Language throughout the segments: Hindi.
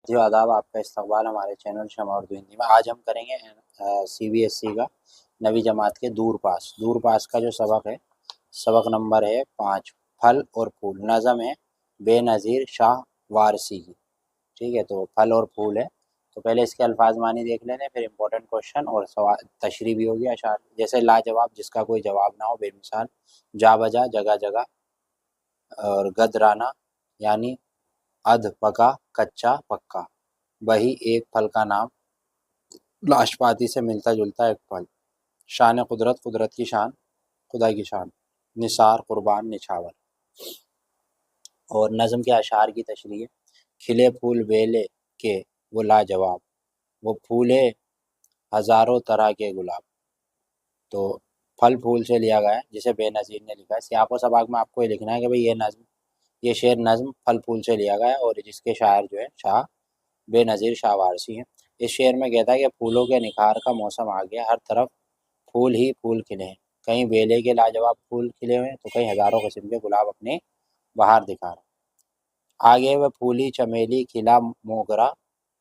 जी आदाब, आपका इस्तकबाल हमारे चैनल शमा उर्दू हिंदी में। आज हम करेंगे CBSE का नवी जमात के दूर पास का जो सबक है, सबक नंबर है 5, फल और फूल। नज़म है बेनज़ीर शाह वारसी की। ठीक है, तो फल और फूल है। तो पहले इसके अल्फाज मानी देख लेने, फिर इंपॉर्टेंट क्वेश्चन और सवाल तशरीह भी होगी अशार। जैसे लाजवाब, जिसका कोई जवाब ना हो, बेमिसाल। जा बजा, जगह जगह। और गदराना यानी अध पका, कच्चा पक्का। वही एक फल का नाम, नाशपाती से मिलता जुलता एक फल। शान कुदरत, कुदरत की शान, खुदा की शान। निसार, कुर्बान, निछावर। और नज़म के अशार की तशरीह। खिले फूल बेले के वो लाजवाब, वो फूले हजारों तरह के गुलाब। तो फल फूल से लिया गया है, जिसे बेनज़ीर ने लिखा है। सियाको सबाक में आपको ये लिखना है कि भाई ये शेर नज़म फल फूल से लिया गया है, और जिसके शायर जो है शाह बेनज़ीर शाह वारसी हैं। इस शेर में कहता है कि फूलों के निखार का मौसम आ गया, हर तरफ फूल ही फूल खिले हैं। कहीं बेले के लाजवाब फूल खिले हुए हैं, तो कहीं हजारों किस्म के गुलाब अपने बहार दिखा रहे हैं। आगे वह फूली चमेली खिला मोगरा,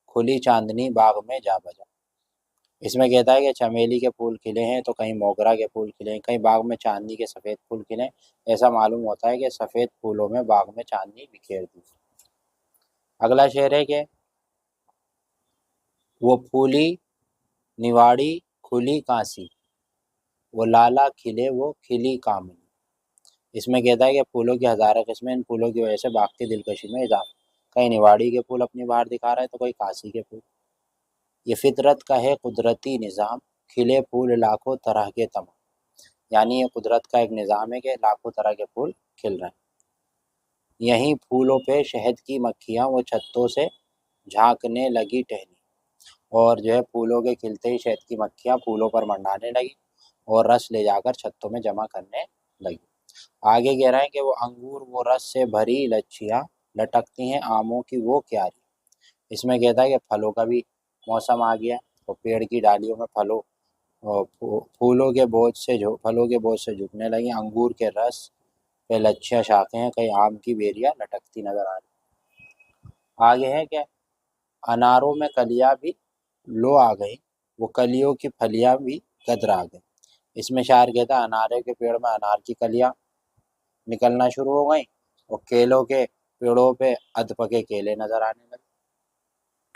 खुली चांदनी बाग में जा बजा। इसमें कहता है कि चमेली के फूल खिले हैं, तो कहीं मोगरा के फूल खिले हैं, कहीं बाग में चांदनी के सफ़ेद फूल खिले हैं। ऐसा मालूम होता है कि सफ़ेद फूलों में बाग में चांदनी बिखेर दी। अगला शेर है कि वो फूली निवाड़ी खुली कांसी, वो लाला खिले वो खिली कामनी। इसमें कहता है कि फूलों की हजारों किस्में, इन फूलों की वजह से बाग की दिलकशी में इजाफा। कहीं निवाड़ी के फूल अपनी बाहर दिखा रहा है, तो कोई कांसी के फूल। ये फितरत का है कुदरती निज़ाम, खिले फूल लाखों तरह के तमाम। यानी ये कुदरत का एक निज़ाम है कि लाखों तरह के फूल खिल रहे हैं। यहीं फूलों पे शहद की मक्खियाँ वो छत्तों से झांकने लगी टहनी। और जो है फूलों के खिलते ही शहद की मक्खियाँ फूलों पर मंडाने लगी, और रस ले जाकर छत्तों में जमा करने लगी। आगे कह रहा है कि वो अंगूर वो रस से भरी लच्छियाँ, लटकती हैं आमों की वो क्यारी। इसमें कहता है कि फलों का भी मौसम आ गया, और पेड़ की डालियों में और फलों के बोझ से झुकने लगी। अंगूर के रस पे लच्छियाँ शाखें हैं, कहीं आम की बेरियाँ लटकती नजर आ रही। आगे है कि अनारों में कलियाँ भी लो आ गई, वो कलियों की फलियाँ भी कतरा गई। इसमें शायर कहता है अनारे के पेड़ में अनार की कलियाँ निकलना शुरू हो गई, और केलों के पेड़ों पे अधपके केले नजर आने लगे।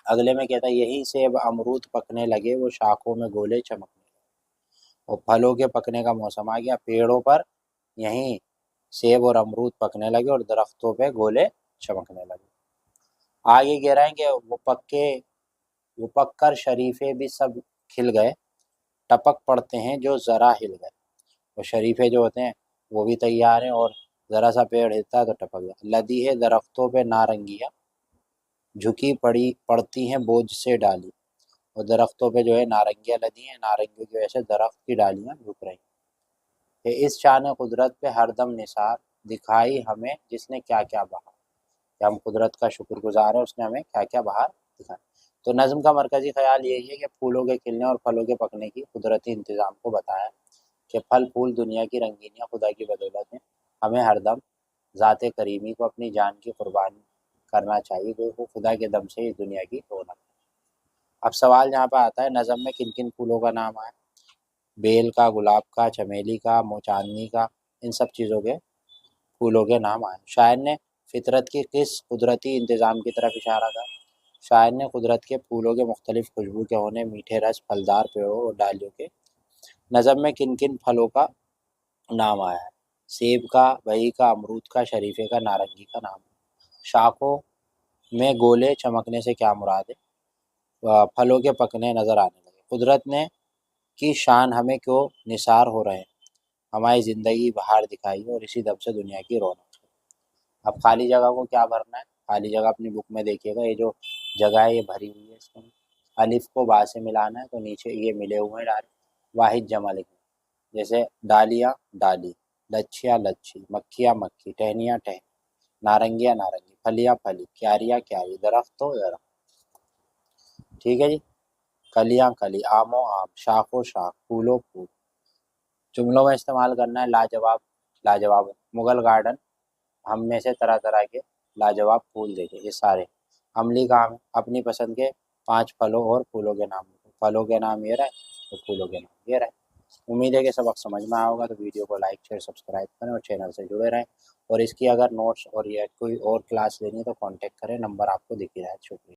अगले में कहता है यहीं से अब अमरूद पकने लगे, वो शाखों में गोले चमकने लगे। और फलों के पकने का मौसम आ गया, पेड़ों पर यहीं सेब और अमरूद पकने लगे, और दरख्तों पे गोले चमकने लगे। आगे कह रहे हैं कि वो पककर शरीफे भी सब खिल गए, टपक पड़ते हैं जो जरा हिल गए। और शरीफे जो होते हैं वो भी तैयार हैं, और जरा सा पेड़ हिलता है तो टपक गया। लदी है दरख्तों पे नारंगियाँ, झुकी पड़ी पड़ती हैं बोझ से डाली। और दरख्तों पे जो है नारंगियाँ लदी हैं, नारंगियों की वजह से दरख्त की डालियाँ झुक रही हैं। इस शान कुदरत पे हरदम निसार, दिखाई हमें जिसने क्या क्या बहा। कि हम कुदरत का शुक्रगुजार हैं, उसने हमें क्या क्या बहार दिखाया। तो नज़्म का मरकजी ख्याल यही है कि फूलों के खिलने और फलों के पकने की कुदरती इंतज़ाम को बताया कि फल फूल दुनिया की रंगीनियाँ खुदा की बदौलत हैं। हमें हरदम ज़ात करीमी को अपनी जान की कुर्बानी करना चाहिए, क्योंकि वो खुदा के दम से इस दुनिया की रौनक है। अब सवाल यहाँ पर आता है, नज़म में किन किन फूलों का नाम आया? बेल का, गुलाब का, चमेली का, चांदनी का, इन सब चीज़ों के फूलों के नाम आए। शायर ने फितरत की किस कुदरती इंतज़ाम की तरफ इशारा था? शायर ने कुदरत के फूलों के मुख्तलिफ खुशबू के होने, मीठे रस, फलदार पेड़ों और डालियों के। नज़म में किन किन फलों का नाम आया है? सेब का, बही का, अमरूद का, शरीफे का, नारंगी का नाम है। शाखों में गोले चमकने से क्या मुराद है? फलों के पकने नजर आने लगे। कुदरत ने की शान हमें क्यों निसार हो रहे हैं? हमारी ज़िंदगी बाहर दिखाई, और इसी दम से दुनिया की रौनक है। अब खाली जगह को क्या भरना है? खाली जगह अपनी बुक में देखिएगा, ये जो जगह है ये भरी हुई है। इसमें अलिफ को बा से मिलाना है, तो नीचे ये मिले हुए हैं डायरेक्ट वाहिद जमा लिखना है। जैसे डालियाँ डाली, लच्छियाँ लच्छी, मक्खियाँ मक्खी, टहनियाँ टहनी, नारंगियाँ नारंगी, फलियाँ फली, क्यारियाँ क्यारी, दरख्त तो दरख्त। ठीक है जी। कलियाँ कली, आमो आम, शाखो शाख, फूलो फूल। जुमलों में इस्तेमाल करना है लाजवाब लाजवाब। मुगल गार्डन हम में से तरह तरह के लाजवाब फूल देखे, ये सारे। अम्ली का आम है, अपनी पसंद के 5 फलों और फूलों के नाम लिखो। फलों के नाम ये रहे और फूलों के नाम ये रहे। उम्मीद है कि सबक समझ में आया होगा, तो वीडियो को लाइक शेयर सब्सक्राइब करें और चैनल से जुड़े रहें। और इसकी अगर नोट्स और या कोई और क्लास लेनी है तो कांटेक्ट करें, नंबर आपको दिख ही रहा है। शुक्रिया।